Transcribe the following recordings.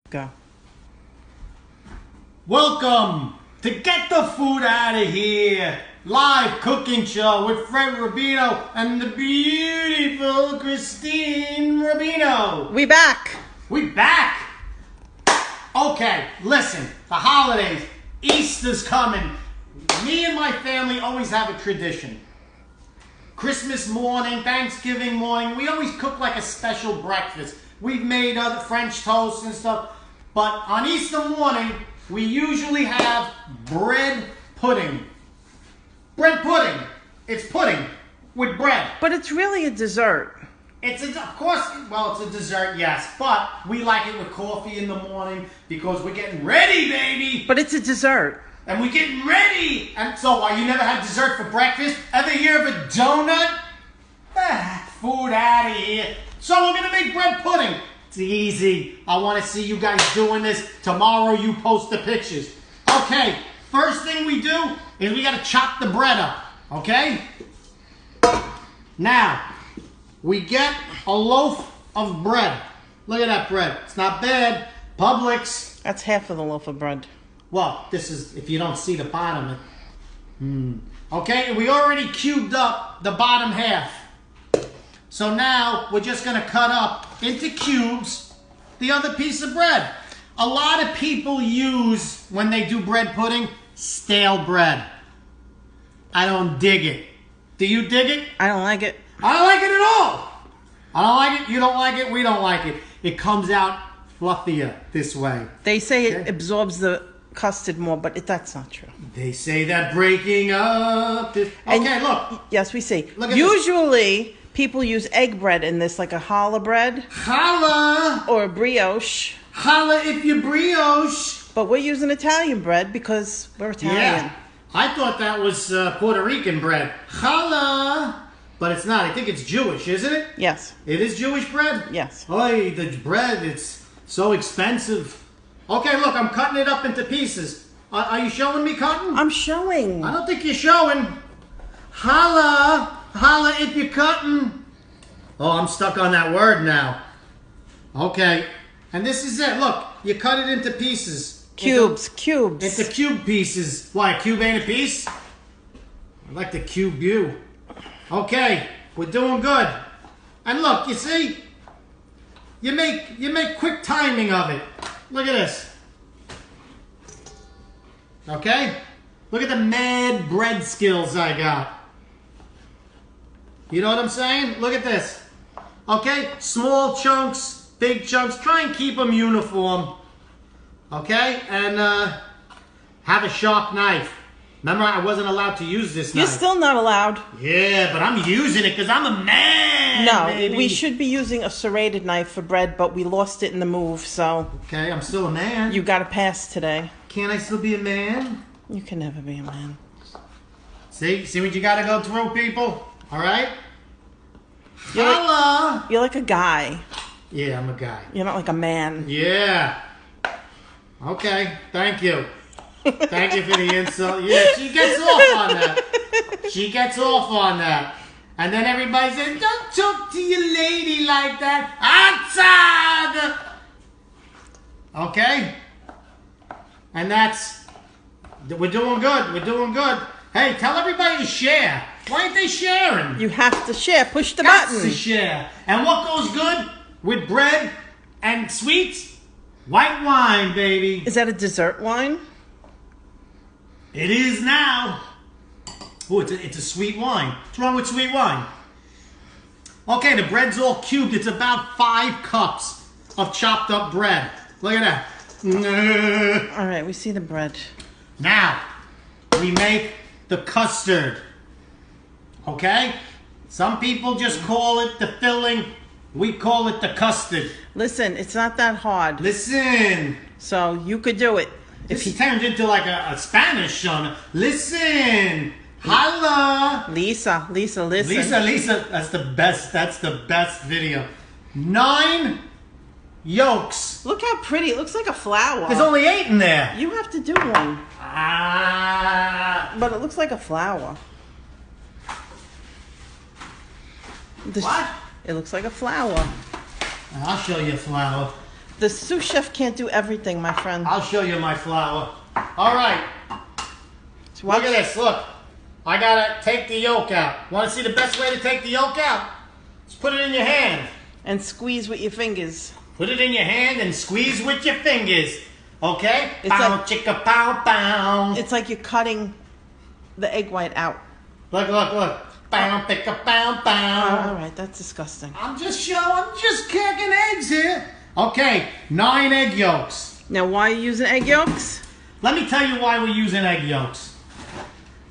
Go. Welcome to Get the Food Out of Here live cooking show with Fred Rubino and the beautiful Christine Rubino. We back. We back. Okay, listen, the holidays, Easter's coming. Me and my family always have a tradition. Christmas morning, Thanksgiving morning, we always cook like a special breakfast. We've made other French toast and stuff, but on Easter morning, we usually have bread pudding. Bread pudding. It's pudding with bread. But it's really a dessert. It's a dessert, yes, but we like it with coffee in the morning because we're getting ready, baby. But it's a dessert. And we're getting ready. And so, why you never had dessert for breakfast? Ever hear of a donut? Food out of here. So we're gonna make bread pudding. It's easy. I want to see you guys doing this. Tomorrow you post the pictures. Okay, first thing we do is we gotta chop the bread up. Okay? Now, we get a loaf of bread. Look at that bread. It's not bad. Publix. That's half of the loaf of bread. Well, this is if you don't see the bottom. Okay, and we already cubed up the bottom half. So now we're just going to cut up into cubes the other piece of bread. A lot of people use, when they do bread pudding, stale bread. I don't dig it. Do you dig it? I don't like it. I don't like it at all. I don't like it. You don't like it. We don't like it. It comes out fluffier this way. They say it absorbs the custard more, but that's not true. They say that breaking up is... Okay, look. Yes, we see. Look at Usually, people use egg bread in this, like a challah bread. Challah! Or a brioche. Challah if you brioche. But we're using Italian bread because we're Italian. Yeah. I thought that was Puerto Rican bread. Challah! But it's not. I think it's Jewish, isn't it? Yes. It is Jewish bread? Yes. Oy, the bread, it's so expensive. Okay, look, I'm cutting it up into pieces. Are you showing me cutting? I'm showing. I don't think you're showing. Holla. Holla if you're cutting. Oh, I'm stuck on that word now. Okay. And this is it. Look, you cut it into pieces. Cubes. Into cube pieces. Why, a cube ain't a piece? I like to cube you. Okay, we're doing good. And look, you see? You make quick timing of it. Look at this. Okay? Look at the mad bread skills I got. You know what I'm saying? Look at this. Okay? Small chunks, big chunks. Try and keep them uniform. Okay? And have a sharp knife. Remember, I wasn't allowed to use this knife. You're still not allowed. Yeah, but I'm using it because I'm a man, No, baby. we should be using a serrated knife for bread, but we lost it in the move, so... Okay, I'm still a man. You got to pass today. Can't I still be a man? You can never be a man. See what you got to go through, people? All right? You're like a guy. Yeah, I'm a guy. You're not like a man. Yeah. Okay, thank you. Thank you for the insult. Yeah, she gets off on that. She gets off on that. And then everybody says, don't talk to your lady like that. Outside! Okay? And we're doing good. We're doing good. Hey, tell everybody to share. Why aren't they sharing? You have to share. Push the Got button. to share. And what goes good with bread and sweets? White wine, baby. Is that a dessert wine? It is now. Oh, it's a sweet wine. What's wrong with sweet wine? Okay, the bread's all cubed. It's about 5 cups of chopped up bread. Look at that. All right, we see the bread. Now, we make the custard. Okay? Some people just call it the filling. We call it the custard. Listen, it's not that hard. Listen. So you could do it. This turned into like a Spanish show. Listen. Holla. Lisa, listen. Lisa. That's the best video. 9 yolks. Look how pretty. It looks like a flower. There's only 8 in there. You have to do one. But it looks like a flower. What? It looks like a flower. I'll show you a flower. The sous chef can't do everything, my friend. I'll show you my flour. All right. So Look at this. Look. I gotta take the yolk out. Want to see the best way to take the yolk out? Just put it in your hand. And squeeze with your fingers. Put it in your hand and squeeze with your fingers. Okay? It's Pow, like- chicka, pow, pow. It's like you're cutting the egg white out. Look, look, look. Pow, picka, pow, Oh, pow. all right, that's disgusting. I'm just cracking eggs here. Okay, 9 egg yolks. Now, why are you using egg yolks? Let me tell you why we're using egg yolks.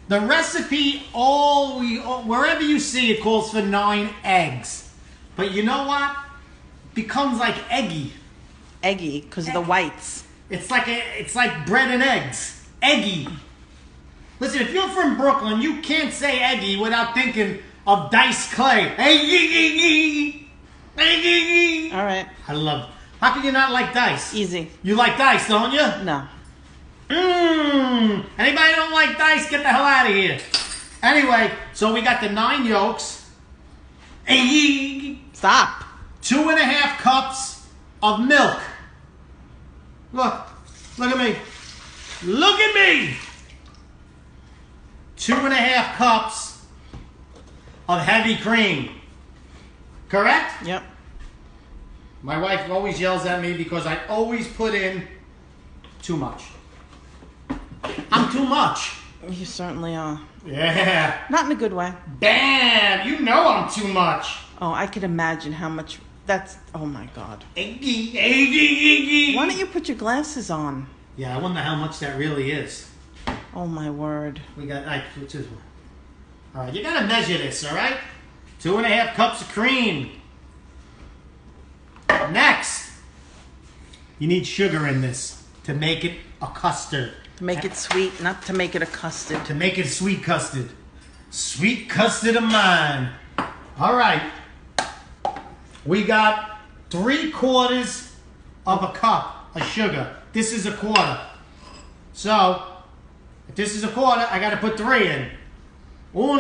The recipe, wherever you see it, calls for 9 eggs. But you know what? It becomes like eggy. Eggy, because of the whites. It's like bread and eggs. Eggy. Listen, if you're from Brooklyn, you can't say eggy without thinking of diced clay. Eggy. Eggy. All right, I love. How can you not like dice? easy. You like dice, don't you? No. Anybody don't like dice, get the hell out of here. Anyway, so we got the 9 yolks. Stop. 2.5 cups of milk. Look at me. Look at me. 2.5 cups of heavy cream. Correct? Yep. My wife always yells at me because I always put in too much. I'm too much. You certainly are. Yeah. Not in a good way. Bam! You know I'm too much. Oh, I could imagine how much. That's. Oh my God. Eggy, eggy, eggy. Why don't you put your glasses on? Yeah, I wonder how much that really is. Oh my word. We got, which is one? All right, you gotta measure this, all right? 2.5 cups of cream. Next, you need sugar in this to make it a custard. To make it sweet, not to make it a custard. To make it sweet custard. Sweet custard of mine. All right. We got 3/4 of a cup of sugar. This is a quarter. So, if this is a quarter, I got to put 3 in. 1,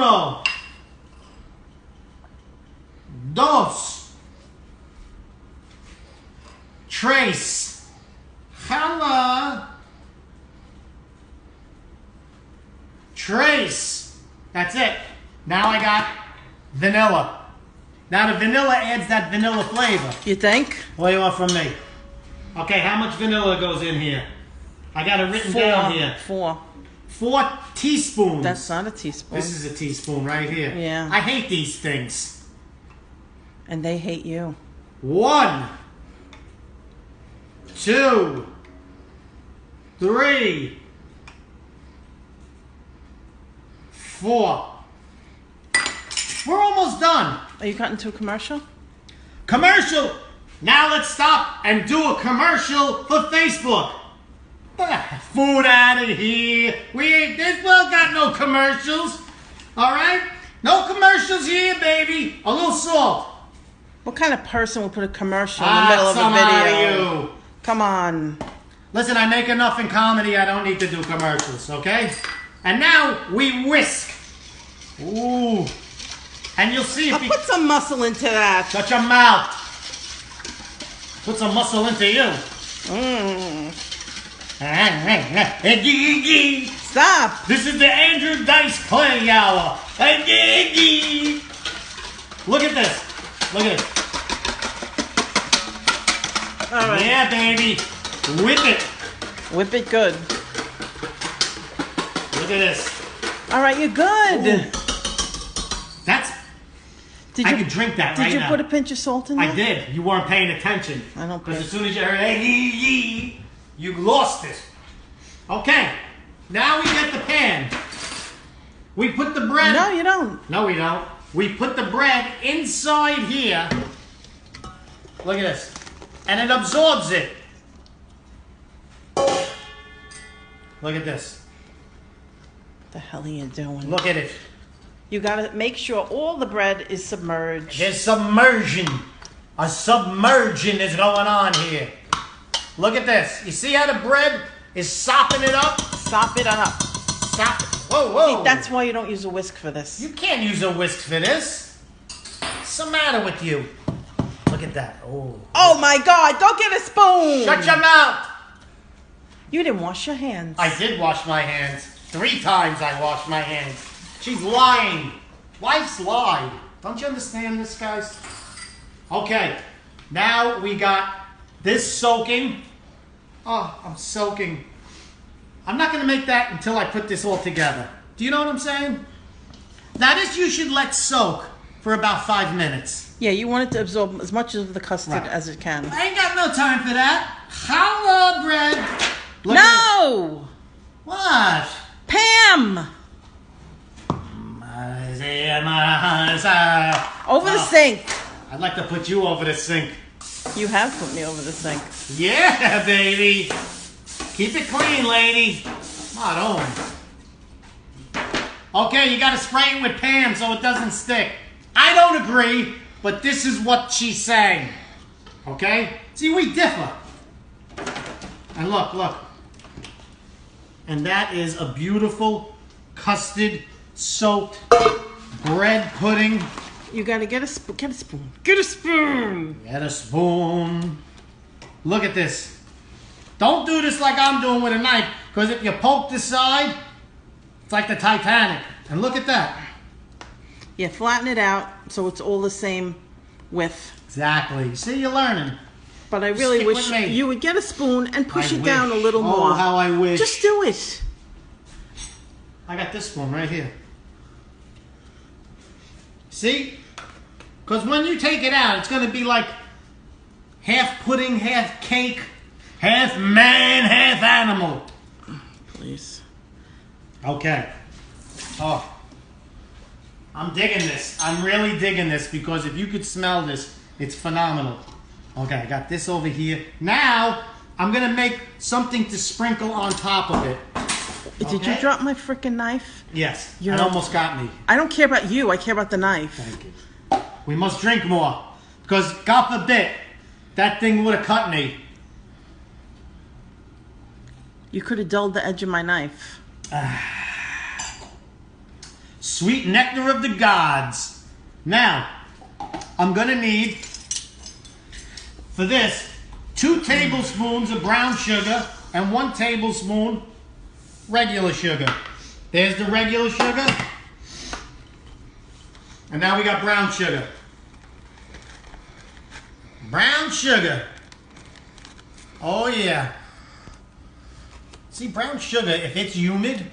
2, 3. Hello. Trace. That's it. Now I got vanilla. Now the vanilla adds that vanilla flavor. You think? What do you want from me? Okay, how much vanilla goes in here? I got it written down here. 4. 4 teaspoons. That's not a teaspoon. This is a teaspoon right here. Yeah. I hate these things. And they hate you. 1, 2, 3, 4. We're almost done. Are you cutting to a commercial? Commercial. Now let's stop and do a commercial for Facebook. Food out of here. This world got no commercials. All right? No commercials here, baby. A little salt. What kind of person would put a commercial in the middle of a some video? out of you. Come on. Listen, I make enough in comedy. I don't need to do commercials, okay? And now we whisk. Ooh. And you'll see I'll if you... put some muscle into that. Shut your mouth. Put some muscle into you. Stop. This is the Andrew Dice Clay Hour. Look at this. Look at it. All right. Yeah, baby. Whip it. Whip it good. Look at this. All right, you're good. Ooh. That's... Did I you could drink that right Did you now. put a pinch of salt in there? I did. You weren't paying attention. I don't Because pay. as soon as you heard you lost it. Okay. Now we get the pan. We put the bread... No, you don't. No, we don't. We put the bread inside here. Look at this. And it absorbs it. Look at this. What the hell are you doing? Look at it. You gotta make sure all the bread is submerged. There's submersion. A submersion is going on here. Look at this. You see how the bread is sopping it up? Sop it up. Sop it. Whoa, whoa. That's why you don't use a whisk for this. You can't use a whisk for this. What's the matter with you? Look look at that. Oh. Oh my God! Don't get a spoon. Shut your mouth. You didn't wash your hands. I did wash my hands. 3 times I washed my hands. She's lying. Wives lie. Don't you understand this, guys? Okay. Now we got this soaking. Oh, I'm soaking. I'm not going to make that until I put this all together. Do you know what I'm saying? Now this you should let soak for about 5 minutes. Yeah, you want it to absorb as much of the custard as it can. I ain't got no time for that. Challah bread. Look No! What? Pam! Over the sink. I'd like to put you over the sink. You have put me over the sink. Yeah, baby. Keep it clean, lady. Not on. Okay, you gotta spray it with Pam so it doesn't stick. I don't agree, but this is what she's saying. Okay? See, we differ. And look, look. And that is a beautiful custard soaked bread pudding. You gotta get a spoon. Get a spoon. Get a spoon. Get a spoon. Look at this. Don't do this like I'm doing with a knife, because if you poke the side, it's like the Titanic. And look at that. Yeah, flatten it out so it's all the same width. Exactly. See, you're learning. But I really Stick wish with me. you would get a spoon and push I it down a wish. little more. Oh, how I wish. Just do it. I got this spoon right here. See? Because when you take it out, it's going to be like half pudding, half cake, half man, half animal. Please. Okay. Oh. I'm digging this. I'm really digging this, because if you could smell this, it's phenomenal. Okay, I got this over here. Now, I'm going to make something to sprinkle on top of it. Did you drop my freaking knife? Yes. It almost got me. I don't care about you. I care about the knife. Thank you. We must drink more. Because, God forbid, that thing would have cut me. You could have dulled the edge of my knife. Sweet nectar of the gods. Now, I'm going to need, for this, 2 tablespoons of brown sugar and 1 tablespoon regular sugar. There's the regular sugar. And now we got brown sugar. Brown sugar. Oh yeah. See, brown sugar, if it's humid,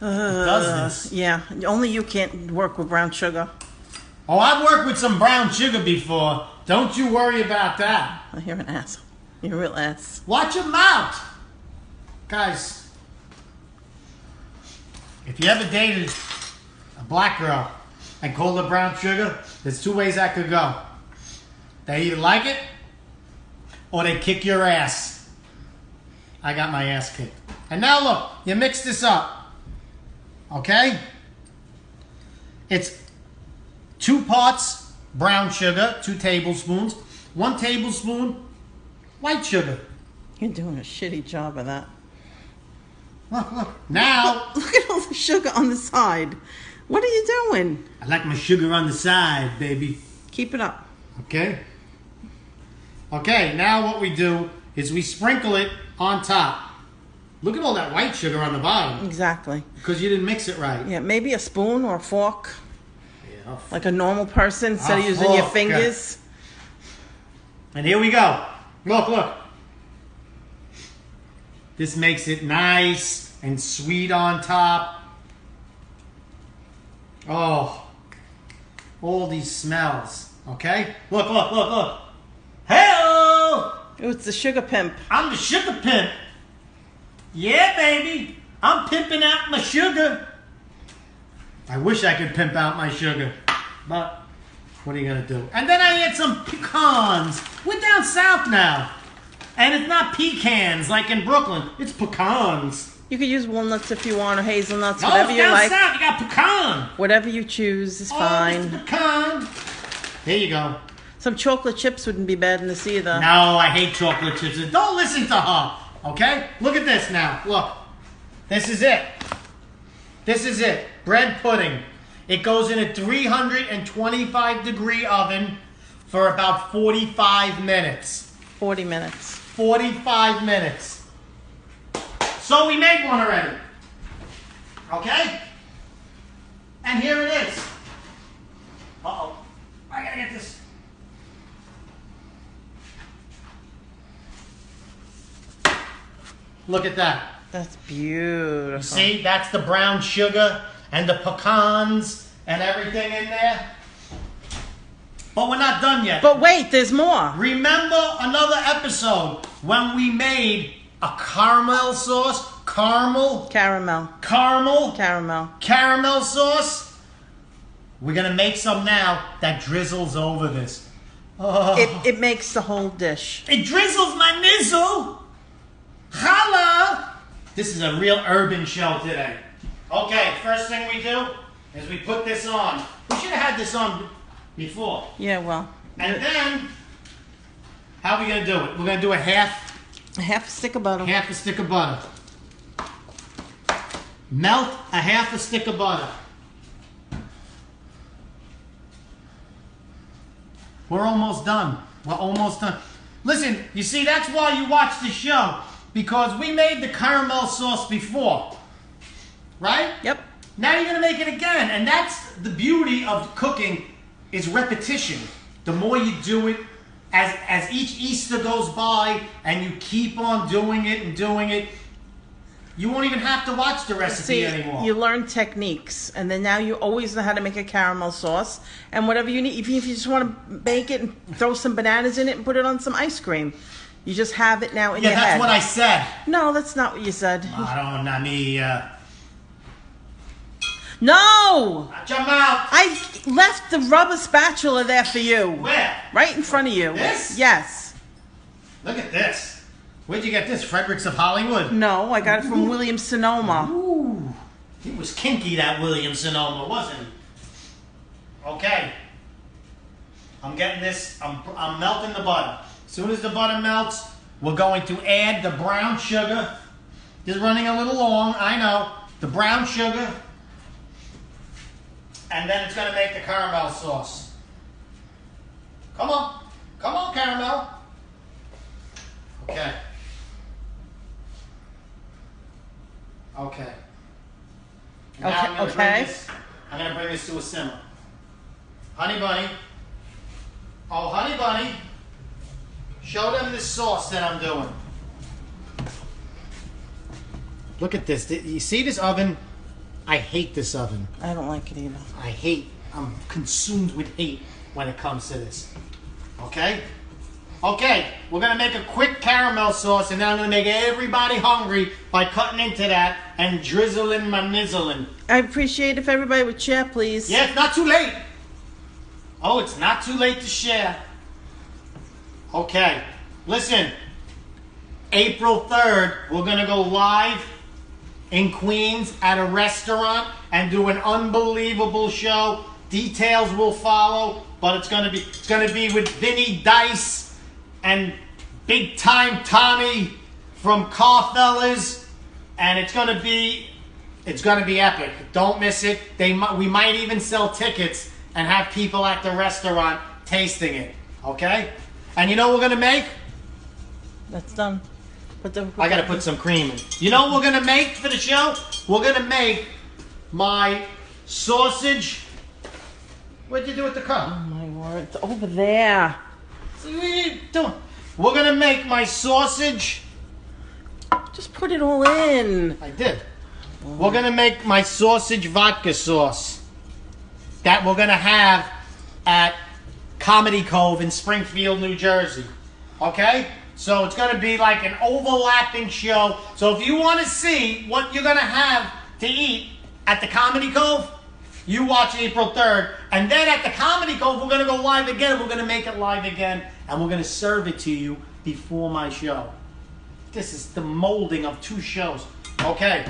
it does this. Yeah, only you can't work with brown sugar. Oh, I've worked with some brown sugar before. Don't you worry about that. Oh, you're an ass. You're a real ass. Watch your mouth. Guys, if you ever dated a black girl and called her brown sugar, there's 2 ways that could go. They either like it, or they kick your ass. I got my ass kicked. And now look, you mix this up. Okay? It's 2 parts brown sugar, 2 tablespoons, 1 tablespoon white sugar. You're doing a shitty job of that. Look, look. Now, Look at all the sugar on the side. What are you doing? I like my sugar on the side, baby. Keep it up. Okay? Okay, now what we do is we sprinkle it on top. Look at all that white sugar on the bottom. Exactly. Because you didn't mix it right. Yeah, maybe a spoon or a fork. Yeah, Like a normal person, instead A of using your fork. fingers. And here we go. Look, look. This makes it nice and sweet on top. Oh, all these smells. Okay? Look, look, look, look. Hey-oh! Oh, it's the sugar pimp. I'm the sugar pimp. Yeah, baby. I'm pimping out my sugar. I wish I could pimp out my sugar. But what are you going to do? And then I add some pecans. We're down south now. And it's not pecans like in Brooklyn. It's pecans. You could use walnuts if you want, or hazelnuts, No, whatever it's you down like. south. You got pecan. Whatever you choose is Oh, fine. it's pecan. Here you go. Some chocolate chips wouldn't be bad in this either. No, I hate chocolate chips. Don't listen to her. Okay? Look at this now. Look. This is it. This is it. Bread pudding. It goes in a 325 degree oven for about 45 minutes. 40 minutes. 45 minutes. So we made one already. Okay? And here it is. Uh-oh. I gotta get this. Look at that. That's beautiful. You see, that's the brown sugar and the pecans and everything in there. But we're not done yet. But wait, there's more. Remember another episode when we made a caramel sauce? Caramel sauce? We're going to make some now that drizzles over this. Oh. It makes the whole dish. It drizzles my nizzle. Holla! This is a real urban show today. Okay, first thing we do is we put this on. We should have had this on before. Yeah, well. And then, how are we going to do it? We're going to do a half a stick of butter. Half a stick of butter. Melt a half a stick of butter. We're almost done. We're almost done. Listen, you see, that's why you watch the show. Because we made the caramel sauce before. Right? Yep. Now you're going to make it again. And that's the beauty of cooking, is repetition. The more you do it, as each Easter goes by, and you keep on doing it and doing it, you won't even have to watch the recipe anymore. You learn techniques, and then now you always know how to make a caramel sauce. And whatever you need, even if you just want to bake it and throw some bananas in it and put it on some ice cream, you just have it now in your head. Yeah, that's what I said. No, that's not what you said. No! Watch your mouth. I left the rubber spatula there for you. Where? Right in front of you. This? Yes. Look at this. Where'd you get this? Fredericks of Hollywood? No, I got it from Williams Sonoma. Ooh. He was kinky, that Williams Sonoma, wasn't he? Okay. I'm getting this. I'm melting the butter. As soon as the butter melts, we're going to add the brown sugar. This is running a little long, I know. The brown sugar. And then it's going to make the caramel sauce. Come on. Come on, caramel. Okay. Okay. Now I'm going to bring this to a simmer. Honey Bunny. Oh, Honey Bunny. Show them this sauce that I'm doing. Look at this. You see this oven? I hate this oven. I don't like it either. I'm consumed with hate when it comes to this. Okay? Okay, we're going to make a quick caramel sauce, and then I'm going to make everybody hungry by cutting into that and drizzling my nizzling. I appreciate if everybody would share, please. Yeah, it's not too late. Oh, it's not too late to share. Okay, listen. April 3rd, we're going to go live in Queens at a restaurant and do an unbelievable show. Details will follow, but it's going to be with Vinny Dice and Big Time Tommy from Carfellas, and it's going to be epic. Don't miss it. We might even sell tickets and have people at the restaurant tasting it. Okay? And you know what we're going to make? That's done. I got to put some cream in. You know what we're going to make for the show? We're going to make my sausage. What'd you do with the cup? Oh my word, it's over there. So what are you doing? We're going to make my sausage. Just put it all in. I did. We're going to make my sausage vodka sauce that we're going to have at Comedy Cove in Springfield, New Jersey. Okay? So it's going to be like an overlapping show. So if you want to see what you're going to have to eat at the Comedy Cove, you watch April 3rd. And then at the Comedy Cove, we're going to go live again. We're going to make it live again. And we're going to serve it to you before my show. This is the molding of 2 shows. Okay.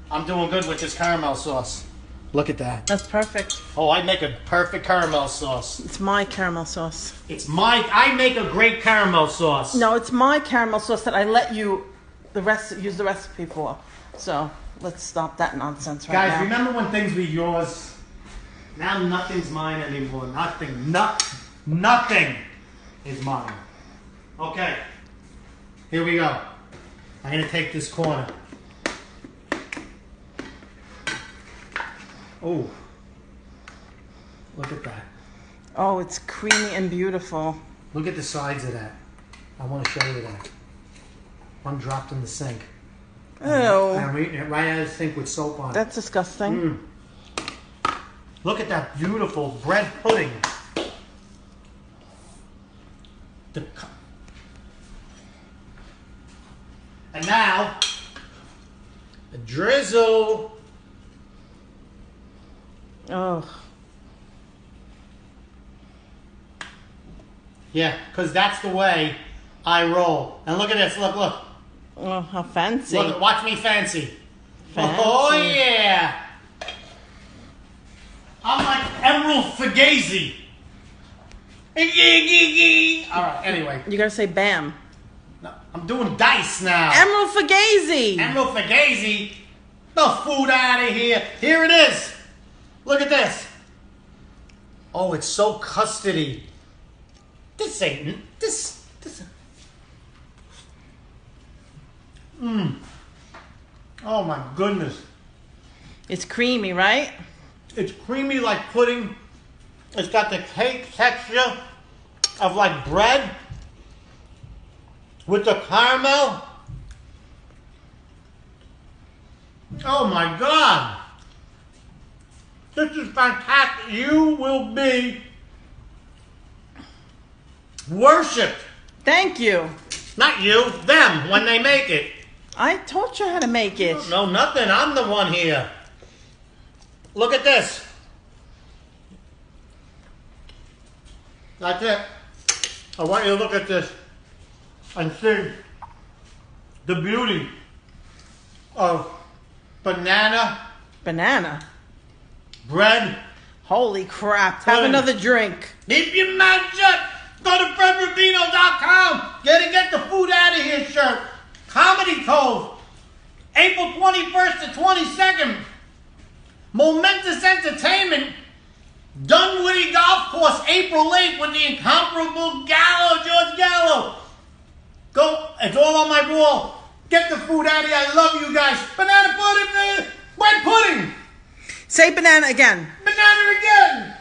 I'm doing good with this caramel sauce. Look at that. That's perfect. Oh, I make a perfect caramel sauce. It's my caramel sauce. I make a great caramel sauce. No, it's my caramel sauce that I let you use the recipe for. So let's stop that nonsense right now. Guys, remember when things were yours? Now nothing's mine anymore. Nothing. Nothing is mine. Okay. Here we go. I'm going to take this corner. Oh. Look at that. Oh, it's creamy and beautiful. Look at the sides of that. I want to show you that. One dropped in the sink. Ew. I'm eating it right out of the sink with soap on it. That's disgusting. Look at that beautiful bread pudding. And now, a drizzle. Oh. Yeah, because that's the way I roll. And look at this. Look, look. Oh, how fancy. Look, watch me fancy. Fancy. Oh, yeah. I'm like Emerald Fugazi. All right, anyway. You gotta say bam. No, I'm doing dice now. Emerald Fugazi. Emerald Fugazi. The food out of here. Here it is. Look at this. Oh, it's so custardy. This ain't this. Oh my goodness. It's creamy, right? It's creamy like pudding. It's got the cake texture of like bread with the caramel. Oh my God. This is fantastic. You will be worshipped. Thank you. Not you, them, when they make it. I taught you how to make it. No, nothing. I'm the one here. Look at this. That's it. I want you to look at this and see the beauty of banana Banana. bread. Holy crap. Have Pudding. another drink. Keep your mouth shut. Go to FredRubino.com. Get the food out of here shirt. Comedy Cove. April 21st to 22nd. Momentous entertainment. Dunwoody Golf Course, April 8th with the incomparable Gallo, George Gallo. Go. It's all on my wall. Get the food out of here. I love you guys. Banana pudding. Bread pudding. Say banana again. Banana again.